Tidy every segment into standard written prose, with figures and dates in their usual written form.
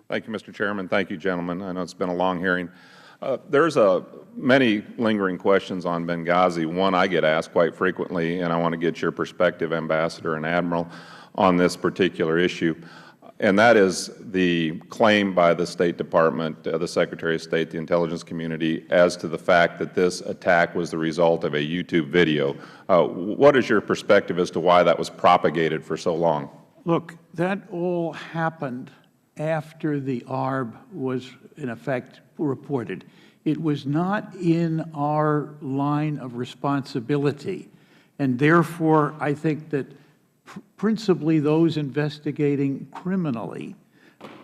Thank you, Mr. Chairman. Thank you, gentlemen. I know it's been a long hearing. There's many lingering questions on Benghazi. One I get asked quite frequently, and I want to get your perspective, Ambassador and Admiral, on this particular issue, and that is the claim by the State Department, the Secretary of State, the intelligence community, as to the fact that this attack was the result of a YouTube video. What is your perspective as to why that was propagated for so long? Look, that all happened after the ARB was, in effect, reported. It was not in our line of responsibility, and therefore I think that principally those investigating criminally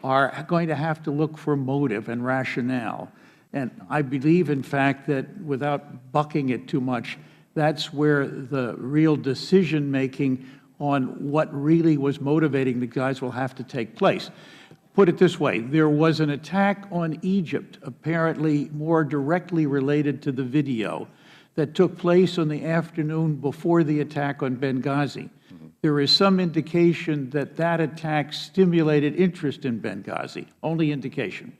are going to have to look for motive and rationale. And I believe, in fact, that without bucking it too much, that's where the real decision-making on what really was motivating the guys will have to take place. Put it this way, there was an attack on Egypt, apparently more directly related to the video, that took place on the afternoon before the attack on Benghazi. There is some indication that that attack stimulated interest in Benghazi, only indication.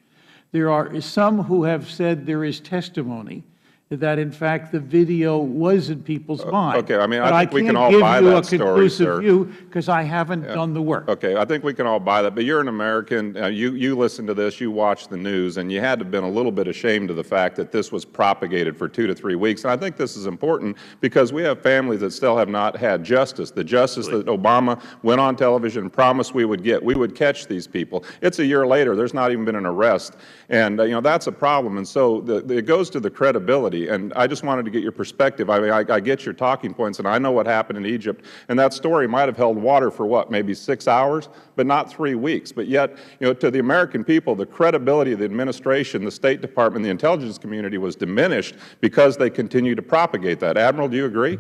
There are some who have said there is testimony that, in fact, the video was in people's minds. Okay, I mean, I think we can all buy that story, sir. But I can't give you a conclusive view because I haven't done the work. Okay, I think we can all buy that. But you're an American. You listen to this, you watch the news, and you had to have been a little bit ashamed of the fact that this was propagated for 2 to 3 weeks. And I think this is important because we have families that still have not had justice, the justice that Obama went on television and promised we would get. We would catch these people. It's a year later. There's not even been an arrest. And, you know, that's a problem. And so it goes to the credibility. And I just wanted to get your perspective. I mean, I get your talking points, and I know what happened in Egypt. And that story might have held water for, what, maybe 6 hours, but not 3 weeks. But yet, you know, to the American people, the credibility of the administration, the State Department, the intelligence community was diminished because they continue to propagate that. Admiral, do you agree?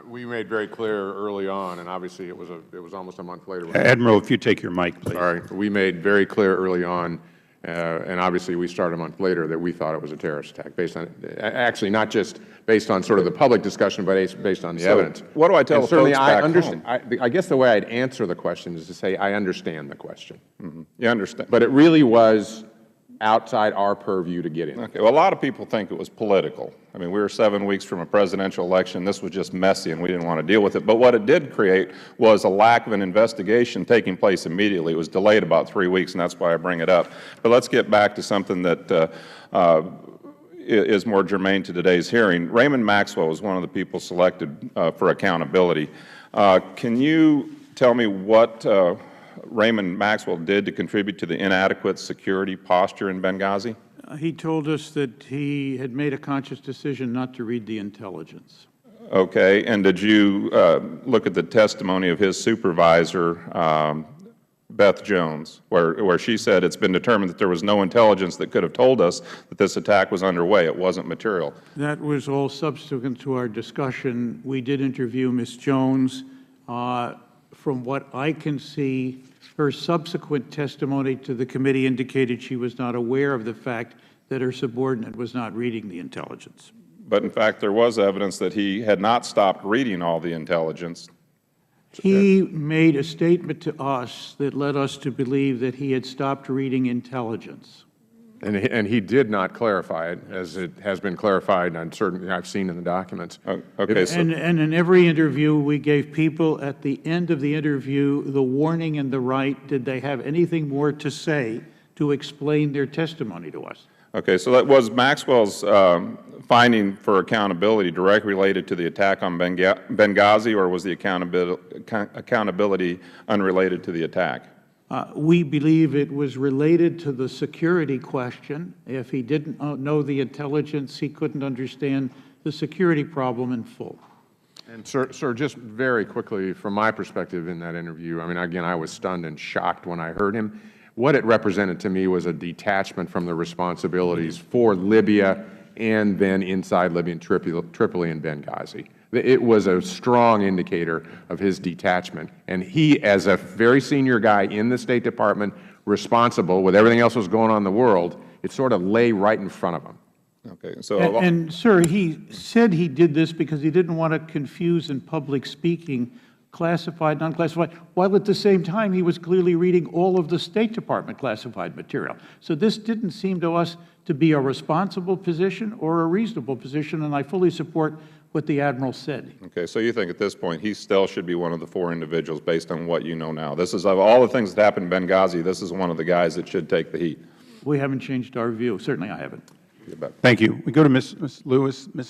We made very clear early on, and obviously it was almost a month later. Admiral, if you take your mic, please. Sorry. We made very clear early on, and obviously we started a month later, that we thought it was a terrorist attack, based on, actually not just based on sort of the public discussion, but based on the evidence. What do I tell the folks back home? I guess the way I'd answer the question is to say I understand the question. You understand? But it really was outside our purview to get in. Okay. Well, a lot of people think it was political. I mean, we were 7 weeks from a presidential election. This was just messy, and we didn't want to deal with it. But what it did create was a lack of an investigation taking place immediately. It was delayed about 3 weeks, and that's why I bring it up. But let's get back to something that is more germane to today's hearing. Raymond Maxwell was one of the people selected for accountability. Can you tell me what Raymond Maxwell did to contribute to the inadequate security posture in Benghazi? He told us that he had made a conscious decision not to read the intelligence. Okay. And did you look at the testimony of his supervisor, Beth Jones, where she said it's been determined that there was no intelligence that could have told us that this attack was underway? It wasn't material. That was all subsequent to our discussion. We did interview Ms. Jones. From what I can see, her subsequent testimony to the committee indicated she was not aware of the fact that her subordinate was not reading the intelligence. But in fact, there was evidence that he had not stopped reading all the intelligence. He made a statement to us that led us to believe that he had stopped reading intelligence. And he did not clarify it, as it has been clarified, and certainly I've seen in the documents. Okay. So, and in every interview, we gave people at the end of the interview the warning and the right. Did they have anything more to say to explain their testimony to us? okay. So that was Maxwell's finding for accountability directly related to the attack on Benghazi, or was the accountability unrelated to the attack? We believe it was related to the security question. If he didn't know the intelligence, he couldn't understand the security problem in full. And sir, just very quickly, from my perspective in that interview, I mean, again, I was stunned and shocked when I heard him. What it represented to me was a detachment from the responsibilities for Libya and then inside Libya and Tripoli and Benghazi. It was a strong indicator of his detachment. And he, as a very senior guy in the State Department, responsible with everything else that was going on in the world, it sort of lay right in front of him. Okay. So, and sir, he said he did this because he didn't want to confuse in public speaking classified, non-classified, while at the same time he was clearly reading all of the State Department classified material. So this didn't seem to us to be a responsible position or a reasonable position, and I fully support what the Admiral said. Okay, so you think at this point he still should be one of the 4 individuals based on what you know now? This is, of all the things that happened in Benghazi, this is one of the guys that should take the heat. We haven't changed our view. Certainly I haven't. You bet. Thank you. We go to Ms. Lewis. Ms.